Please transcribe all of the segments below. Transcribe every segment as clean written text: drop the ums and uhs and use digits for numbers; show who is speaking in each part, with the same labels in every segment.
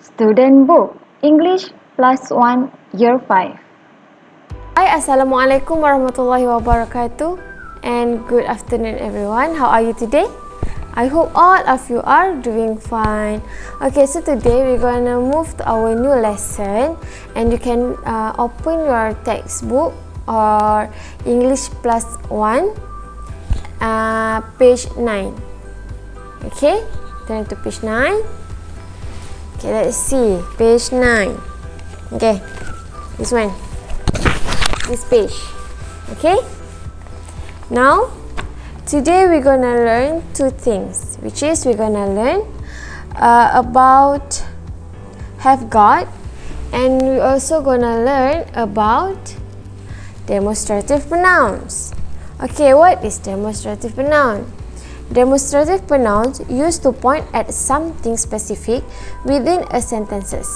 Speaker 1: Student Book English +1 Year 5.
Speaker 2: Hi, Assalamualaikum warahmatullahi wabarakatuh, and good afternoon everyone. How are you today? I hope all of you are doing fine. Okay, so today we're gonna move to our new lesson, and you can open your textbook or English +1 page 9. Okay, turn to page 9. Okay, let's see page 9. Okay, this one, this page. Okay, now today we're gonna learn two things, which is we're gonna learn about have got, and we're also gonna learn about demonstrative pronouns. Okay, what is demonstrative pronoun? Demonstrative pronouns used to point at something specific within a sentences.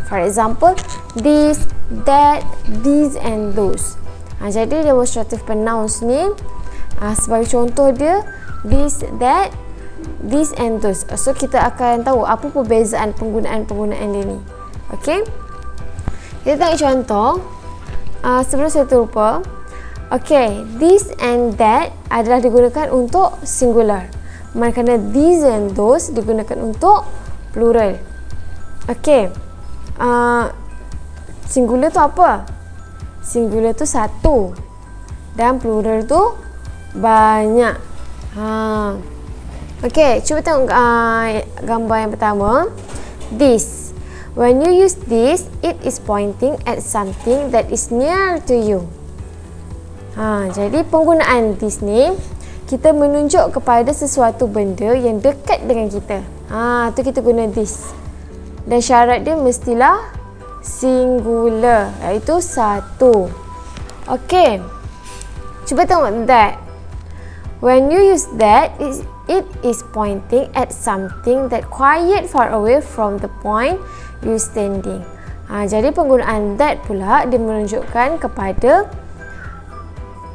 Speaker 2: For example, this, that, these and those. Jadi demonstrative pronouns ni sebagai contoh dia this, that, these and those. So kita akan tahu apa perbezaan penggunaan dia ni. Okay, kita tengok contoh sebelum saya terlupa. Okay, this and that adalah digunakan untuk singular, manakala these and those digunakan untuk plural. Okay, singular tu apa? Singular tu satu dan plural tu banyak. Okay, cuba tengok gambar yang pertama. This. When you use this, it is pointing at something that is near to you. Jadi penggunaan this ni, kita menunjuk kepada sesuatu benda yang dekat dengan kita. Tu kita guna this. Dan syarat dia mestilah singular, iaitu satu. Okay, cuba tengok that. When you use that, it is pointing at something that quite far away from the point you standing. Jadi penggunaan that pula dia menunjukkan kepada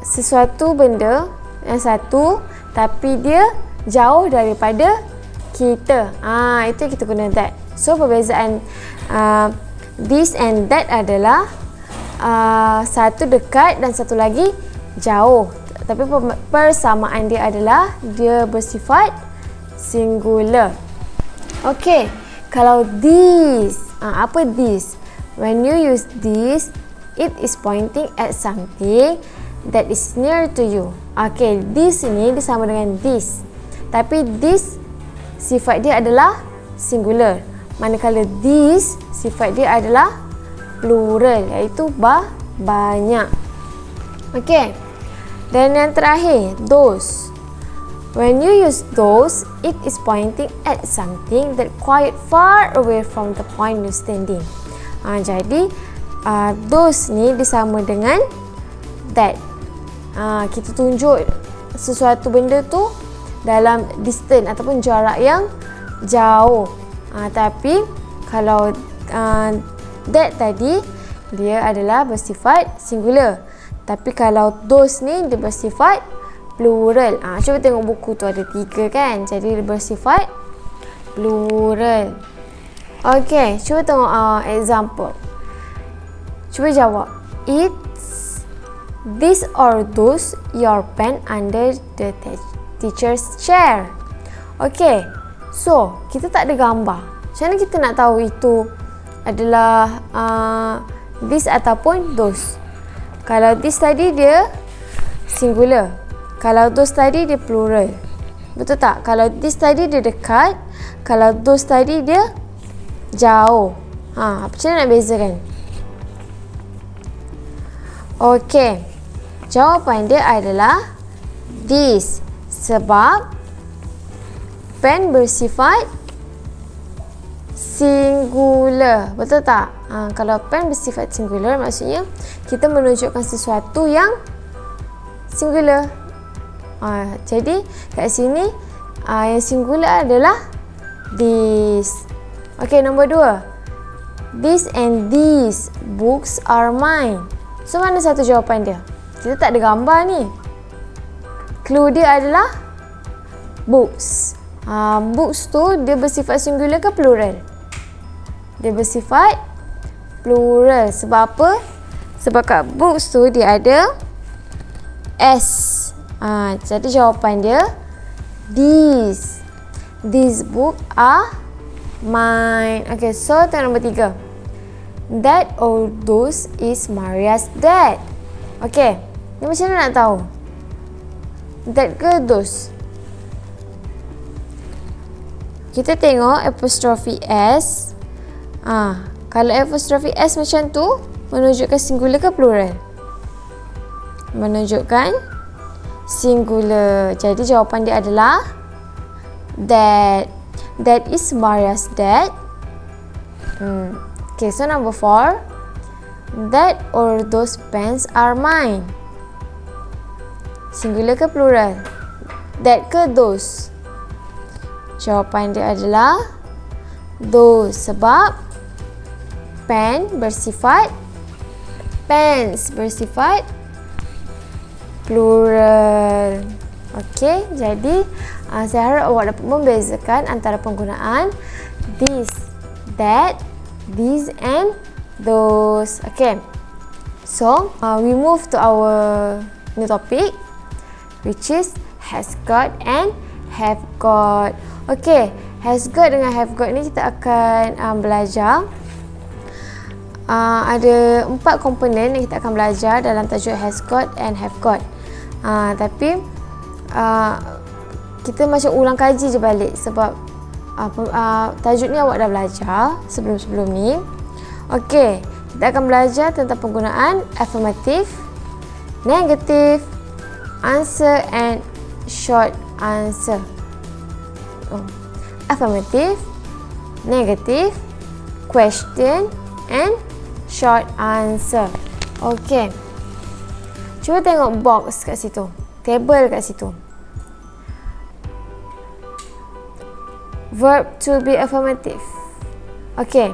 Speaker 2: sesuatu benda yang satu tapi dia jauh daripada kita. Itu kita guna that. So perbezaan this and that adalah satu dekat dan satu lagi jauh. Tapi persamaan dia adalah dia bersifat singular. Okay, kalau this, apa this? When you use this, it is pointing at something that is near to you. Okay, this ni dia sama dengan this, tapi this sifat dia adalah singular, manakala this sifat dia adalah plural, iaitu banyak. Okay, dan yang terakhir, those. When you use those, it is pointing at something that quite far away from the point you standing. Jadi those ni disama dengan that. Kita tunjuk sesuatu benda tu dalam distance ataupun jarak yang jauh. Tapi kalau that tadi dia adalah bersifat singular. Tapi kalau those ni dia bersifat plural. Cuba tengok buku tu ada 3 kan. Jadi dia bersifat plural. Okay, cuba tengok example. Cuba jawab. This or those your pen under the teacher's chair. Okay, so kita tak ada gambar. Macam mana kita nak tahu itu adalah this ataupun those? Kalau this tadi dia singular, kalau those tadi dia plural. Betul tak? Kalau this tadi dia dekat, kalau those tadi dia jauh. Macam mana nak bezakan? Okay, jawapan dia adalah this, sebab pen bersifat singular. Betul tak? Kalau pen bersifat singular, maksudnya kita menunjukkan sesuatu yang singular. Jadi kat sini yang singular adalah this. Okay, nombor 2. This and these books are mine. So mana satu jawapan dia? Kita tak ada gambar ni. Clue dia adalah books. Books tu dia bersifat singular ke plural? Dia bersifat plural. Sebab apa? Sebab kat books tu dia ada S. Jadi jawapan dia these. These book are mine. Okay, so tengok nombor 3. That or those is Maria's dad. Okay, ni macam mana nak tahu? That ke those? Kita tengok apostrophe S. Kalau apostrophe S macam tu, menunjukkan singular ke plural? Menunjukkan singular. Jadi jawapan dia adalah that. That is Maria's dad. Okay, so number 4. That or those pens are mine. Singular ke plural? That ke those? Jawapan dia adalah those. Sebab pen bersifat pens bersifat plural. Okey, jadi saya harap awak dapat membezakan antara penggunaan this, that, these and those. Okay, so we move to our new topic, which is has got and have got. Okay, has got dengan have got ni kita akan belajar. Ada 4 komponen yang kita akan belajar dalam tajuk has got and have got. Tapi kita macam ulang kaji je balik sebab tajuk ni awak dah belajar sebelum-sebelum ni. Okey, kita akan belajar tentang penggunaan affirmative, negative, answer and short answer. Affirmative, negative, question and short answer. Okey, cuba tengok box kat situ, table kat situ. Verb to be affirmative. Okey,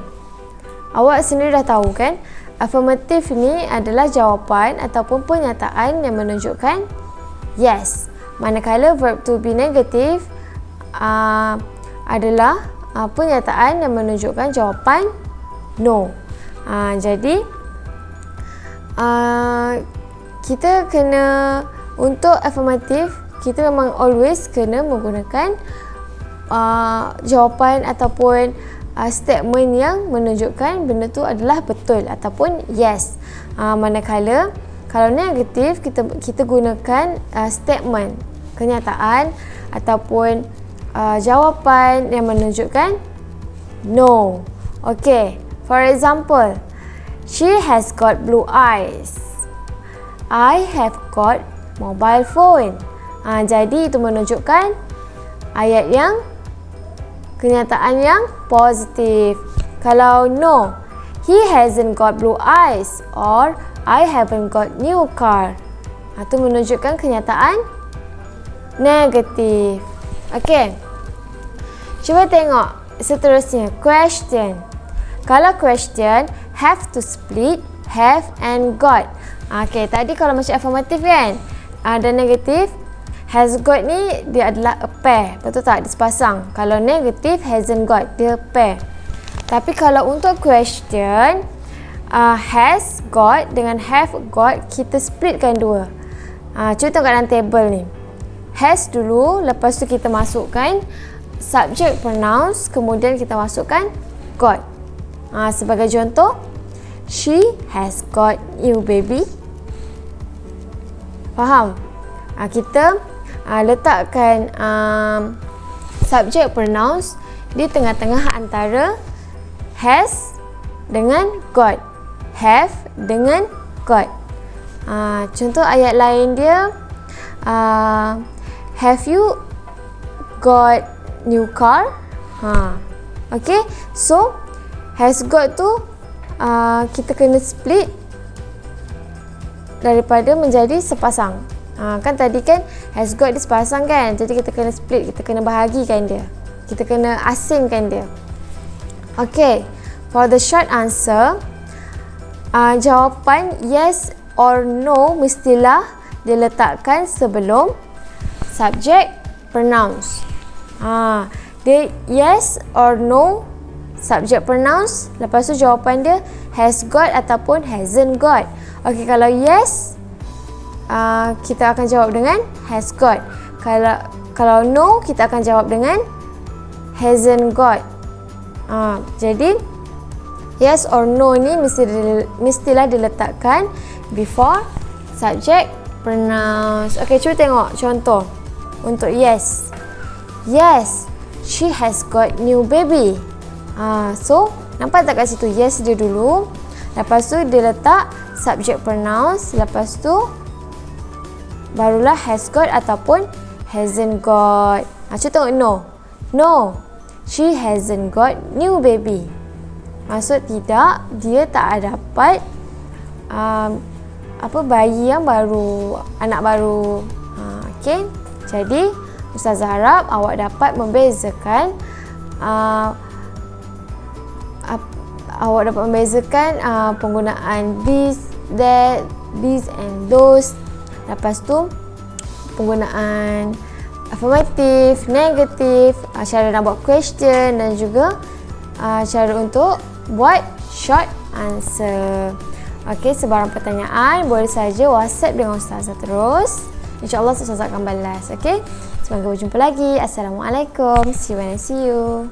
Speaker 2: awak sendiri dah tahu kan, affirmative ni adalah jawapan ataupun pernyataan yang menunjukkan yes. Manakala verb to be negative adalah pernyataan yang menunjukkan jawapan no. Jadi kita kena, untuk affirmative kita memang always kena menggunakan jawapan ataupun statement yang menunjukkan benda tu adalah betul ataupun yes. Manakala kalau negatif kita gunakan statement, kenyataan ataupun jawapan yang menunjukkan no. Okay, for example, she has got blue eyes. I have got mobile phone. Jadi itu menunjukkan ayat yang, kenyataan yang positif. Kalau no, he hasn't got blue eyes or I haven't got new car. Itu menunjukkan kenyataan negatif. Okey, cuba tengok seterusnya, question. Kalau question, have to split have and got. Okey, tadi kalau macam affirmative kan, dan negatif, has got ni dia adalah a pair, betul tak? Dia sepasang. Kalau negatif, hasn't got, dia pair. Tapi kalau untuk question, has got dengan have got kita splitkan dua. Cuba tengok dalam table ni. Has dulu, lepas tu kita masukkan subject pronouns, kemudian kita masukkan got. Sebagai contoh, she has got new baby. Faham? Kita letakkan subject pronouns di tengah-tengah antara has dengan got, have dengan got. Contoh ayat lain dia, have you got new car? Okay, so has got tu kita kena split daripada menjadi sepasang. Kan tadi kan has got dia sepasang kan, jadi kita kena split, kita kena bahagikan dia, kita kena asingkan dia. Okay, for the short answer, jawapan yes or no mestilah diletakkan sebelum subject pronouns. Dia yes or no subject pronouns. Lepas tu jawapan dia has got ataupun hasn't got. Okey, kalau yes, kita akan jawab dengan has got. Kalau no, kita akan jawab dengan hasn't got. Jadi yes or no ni mestilah diletakkan before subject pronouns. Okey, cuba tengok contoh untuk yes. Yes, she has got new baby. So, nampak tak kat situ yes dia dulu. Lepas tu dia letak subject pronouns. Lepas tu barulah has got ataupun hasn't got. Cuba tengok no. No, she hasn't got new baby. Maksud tidak, dia tak dapat bayi yang baru, anak baru. Okey. Jadi Ustazah harap awak dapat membezakan penggunaan this, that, these and those. Lepas tu penggunaan affirmative, negative, cara nak buat question dan juga cara untuk buat short answer. Okey, sebarang pertanyaan boleh saja WhatsApp dengan Ustazah terus. InsyaAllah Ustazah akan balas. Okey, semoga berjumpa lagi. Assalamualaikum. See you when I see you.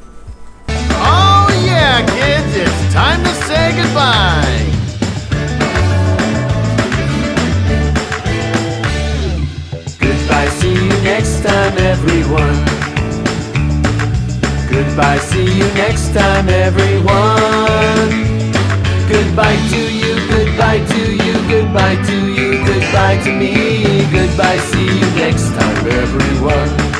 Speaker 3: Oh yeah, kids, it's time to say goodbye. Goodbye, see you next time, everyone. Goodbye, see you next time, everyone. Goodbye to you, goodbye to you, goodbye to you, goodbye to me. Goodbye, see you next time, everyone.